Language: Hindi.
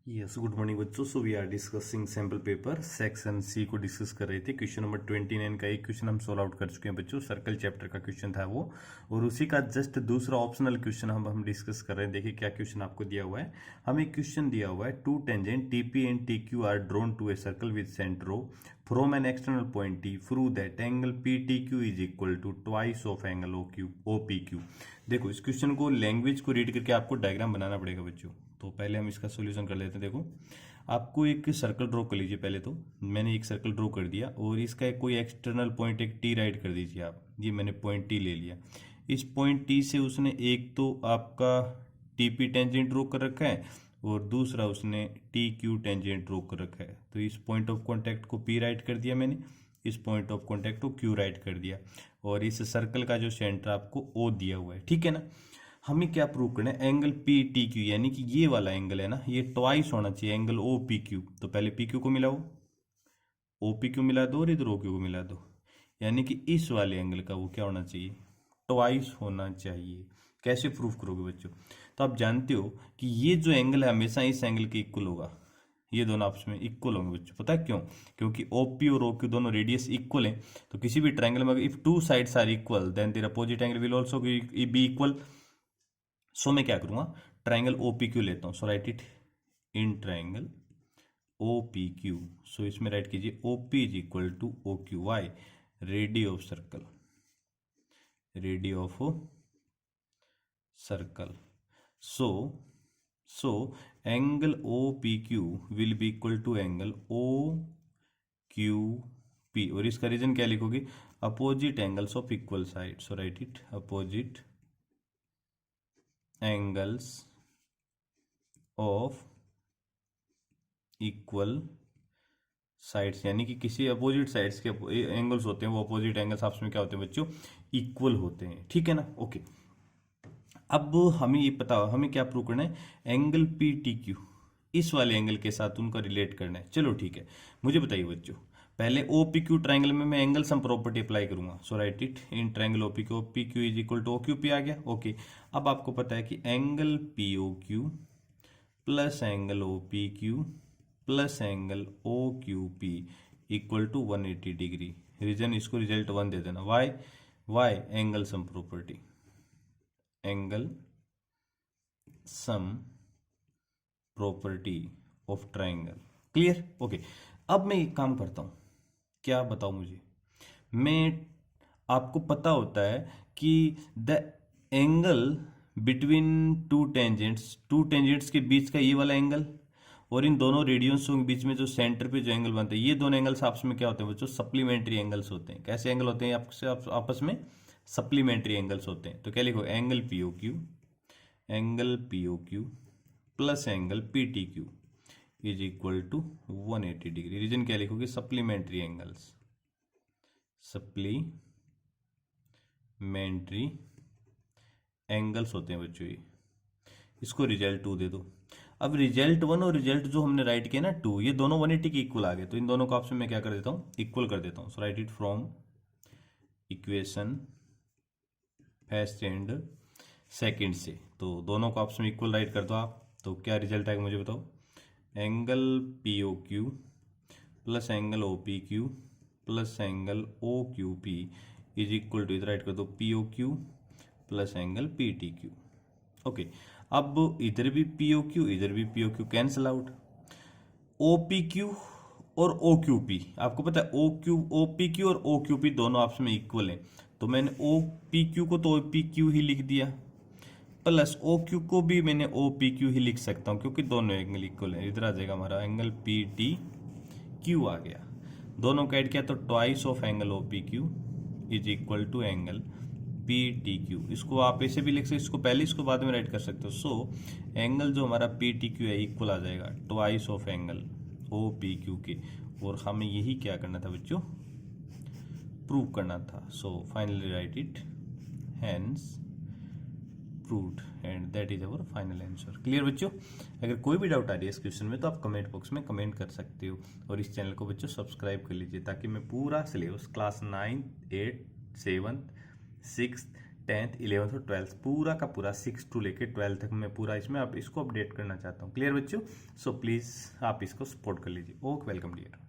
यस, गुड मॉर्निंग बच्चों। So we are discussing sample paper section C को डिस्कस कर रहे थे। क्वेश्चन नंबर 29 का एक क्वेश्चन हम सोल्व आउट कर चुके हैं बच्चों। सर्कल चैप्टर का क्वेश्चन था वो, और उसी का जस्ट दूसरा ऑप्शनल क्वेश्चन हम डिस्कस कर रहे हैं। देखिए क्या क्वेश्चन आपको दिया हुआ है। हमें क्वेश्चन दिया हुआ है, two tangent TP and TQ are drawn to a circle with centre O from an external point T, prove that angle P T Q is equal to twice of angle O P Q. देखो इस क्वेश्चन को लैंग्वेज को रीड करके आपको डायग्राम बनाना पड़ेगा बच्चों। तो पहले हम इसका सोल्यूशन कर लेते हैं। देखो आपको एक सर्कल ड्रॉ कर लीजिए। पहले तो मैंने एक सर्कल ड्रॉ कर दिया, और इसका एक कोई एक्सटर्नल पॉइंट एक टी राइट कर दीजिए आप। ये मैंने पॉइंट टी ले लिया। इस पॉइंट टी से उसने एक तो आपका टीपी टेंजेंट ड्रॉ कर रखा है, और दूसरा उसने टी क्यू टेंजेंट ड्रॉ कर रखा है। तो इस पॉइंट ऑफ कॉन्टैक्ट को पी राइट कर दिया मैंने, इस पॉइंट ऑफ कॉन्टैक्ट को क्यू राइट कर दिया, और इस सर्कल का जो सेंटर आपको ओ दिया हुआ है, ठीक है ना। हमें क्या प्रूव करना है, एंगल पी टी क्यू, यानी कि ये वाला एंगल है ना, ये ट्वाइस होना चाहिए एंगल ओ पी क्यू। तो पहले पी क्यू को मिलाओ, ओ पी क्यू मिला दो, और इधर ओ क्यू को मिला दो, यानी कि इस वाले एंगल का वो क्या होना चाहिए, ट्वाइस होना चाहिए। कैसे प्रूव करोगे बच्चों? तो आप जानते हो कि ये जो एंगल है हमेशा इस एंगल के इक्वल होगा। ये दोनों आपस में इक्वल होंगे बच्चों। पता है क्यों? क्योंकि ओपी और ओक्यू दोनों रेडियस इक्वल हैं। तो किसी भी ट्रायंगल में if two sides are equal then their opposite angle will also be equal. So मैं क्या करूंगा, ट्राइंगल ओ पी क्यू लेता हूँ। So write it in triangle O P Q. So इसमें राइट कीजिए O P is equal to O Q. Why? Radii of circle, radii of circle. So so angle O P Q will be equal to angle O Q P, और इसका रीजन क्या लिखोगे, opposite angles of equal side. So write it opposite angles of equal sides, यानी कि किसी अपोजिट साइड्स के एंगल्स होते हैं, वो अपोजिट एंगल्स आपस में क्या होते हैं बच्चों, इक्वल होते हैं, ठीक है ना। ओके, अब हमें ये पता, हमें क्या प्रूव करना है, एंगल पी टी क्यू इस वाले एंगल के साथ उनका रिलेट करना है। चलो ठीक है, मुझे बताइए बच्चों, पहले ओ पी क्यू ट्राइंगल में मैं एंगल सम प्रॉपर्टी अप्लाई करूंगा। So write it in triangle O P Q is equal to O Q P आ गया। ओके, अब आपको पता है कि angle P O Q plus angle O P Q plus angle O Q P equal to 180 degree. Reason इसको रिजल्ट 1 दे देना। Why? Why angle sum property, angle sum property of triangle. Clear? Okay, अब मैं एक काम करता हूं, क्या बताओ मुझे, मैं, आपको पता होता है कि the angle between two tangents के बीच का ये वाला एंगल, और इन दोनों रेडियंसों के बीच में जो सेंटर पे जो एंगल बनता है, ये दोनों एंगल्स आपस में क्या होते हैं बच्चों, सप्लीमेंट्री एंगल्स होते हैं। कैसे एंगल होते हैं आपसे आपस में? सप्लीमेंट्री एंगल्स होते हैं। तो क्या लिखो, angle P O Q, angle P O Q plus angle P T Q is equal to 180 degree. Reason क्या लिखोगे, सप्लीमेंट्री एंगल्स, सप्लीमेंट्री एंगल्स होते हैं बच्चों ये। इसको रिजल्ट 2 दे दो। अब रिजल्ट 1 और रिजल्ट जो हमने राइट किया ना 2, ये दोनों 180 के इक्वल आ गए। तो इन दोनों को आपसे मैं क्या कर देता हूँ, इक्वल कर देता हूँ। So write it from equation first and second से। तो दोनों को आपस में इक्वल राइट कर दो आप। तो क्या रिजल्ट आएगा मुझे बताओ, angle P O Q plus angle O P Q plus angle O Q P is equal to, इधर राइट कर दो, P O Q plus angle P T Q. Okay, अब इधर भी पी ओ क्यू, इधर भी P O Q, cancel out. O P Q और ओ क्यू पी, आपको पता है ओ पी क्यू और ओ क्यू पी दोनों आपस में इक्वल हैं। तो मैंने ओ पी क्यू को तो ओ पी क्यू ही लिख दिया, प्लस ओ क्यू को भी मैंने ओ पी क्यू ही लिख सकता हूँ, क्योंकि दोनों एंगल इक्वल है। इधर आ जाएगा हमारा एंगल पी टी क्यू आ गया। दोनों का ऐड किया तो twice of angle O P Q is equal to angle P T Q. इसको आप ऐसे भी लिख सकते, इसको पहले इसको बाद में राइट कर सकते हो। सो एंगल जो हमारा पी टी क्यू है इक्वल आ जाएगा twice of angle O P Q के। और हमें यही क्या करना था बच्चों, प्रूव करना था। So finally write it, hence proved, and that is our final answer. Clear बच्चों? अगर कोई भी डाउट आ रही है इस क्वेश्चन में तो आप कमेंट बॉक्स में कमेंट कर सकते हो, और इस चैनल को बच्चों सब्सक्राइब कर लीजिए, ताकि मैं पूरा सिलेबस क्लास 9, 8, 7, 6 10th 11th और 12th पूरा का पूरा 6 टू लेके 12 तक मैं पूरा इसमें अब इसको अपडेट करना चाहता हूँ। क्लियर बच्चों? सो प्लीज़ आप इसको सपोर्ट कर लीजिए। Okay, welcome dear.